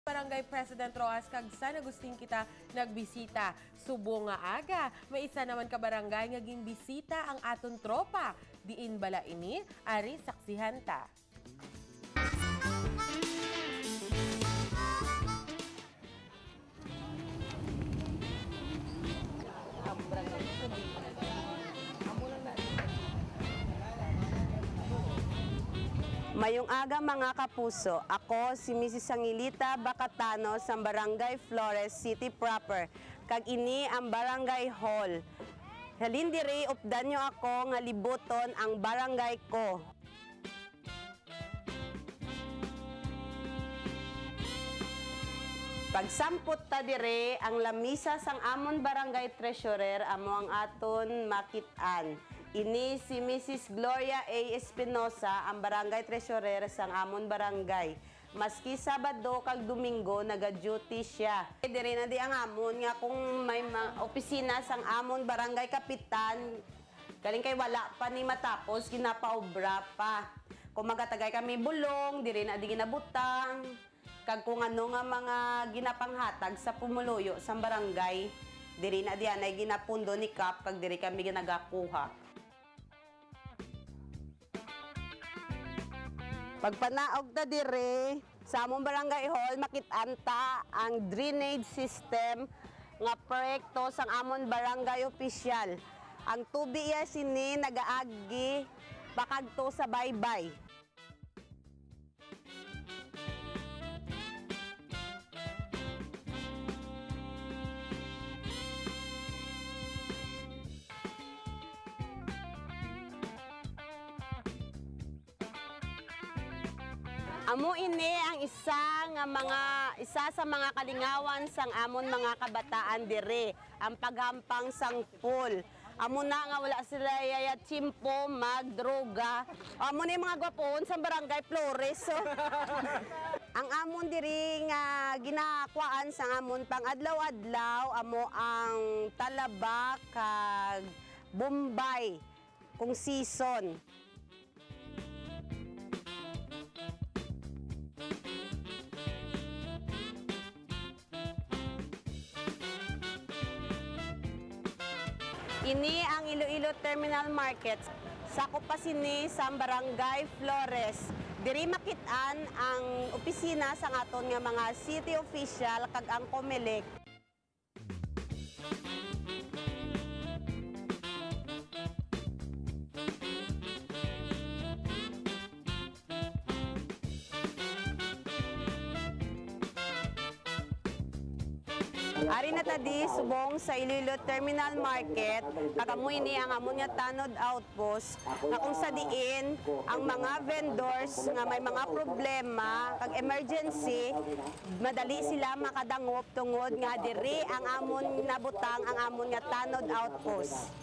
Barangay President Rojas kag San Agustin kita nagbisita. Subo nga aga, may isa naman ka barangay nga gimbisita ang aton tropa. Diin bala ini, ari saksihan ta. Mayong aga mga kapuso, ako si Mrs. Angelita Bacatano sa Barangay Flores City proper. Kag ini ang Barangay Hall. Halindiri updan nyo ako nga libuton ang barangay ko. Pagsampot ta dire ang lamisa sang amon barangay treasurer amo ang aton makit-an. Ini si Mrs. Gloria A. Espinosa, ang barangay treasurer sang amon barangay. Maski Sabado kag Domingo naga-duty siya. Dire na di ang amon nga kung may opisina sang amon barangay kapitan, galing kay wala pa ni matapos ginapaobra pa. Kung magatagay kami bulong, dire na di ginabutang. Kag kung ano nga mga ginapanghatag sa pumuluyo sa barangay, diri na diyan ay ginapundo ni Kap kag diri kami ginagakuha. Pagpanaog ta dire sa among barangay hall, makit-anta ang drainage system nga proyekto sang amon barangay opisyal. Ang tubig ya sini nagaagi pakadto sa baybay. Amo ini ang isa sa mga kalingawan sang amon mga kabataan dire, ang paghampang sang pool. Amo na nga wala sila yaya chimpo, magdroga. Amo ni mga gwapon sa barangay Flores. So. Ang amon diri nga ginakwaan sang amon pang adlaw-adlaw amo ang talaba kag Bombay kung season. Ini ang Iloilo Terminal Market. Sakop pa sini sa Barangay Flores. Diri makit-an ang opisina sa aton nga mga city official kag ang COMELEC. Ari na tadi subong sa Iloilo Terminal Market, kakamoy ni ang amon nga tanod outpost, na kung sa diin ang mga vendors nga may mga problema kag emergency, madali sila makadangop tungod nga diri ang amon nabutang ang amon nga tanod outpost.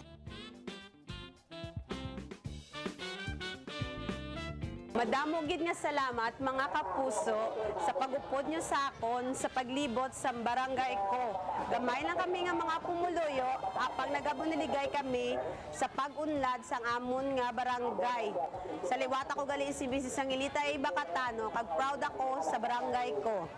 Madamo gid nga salamat mga kapuso sa pagupod nyo sa akon sa paglibot sa barangay ko. Gamay lang kami nga mga pumuluyo apang nagabuniligay kami sa pag-unlad sang amon nga barangay. Sa liwat ako gali si Mrs. Angelita A. Bacatano kag proud ako sa barangay ko.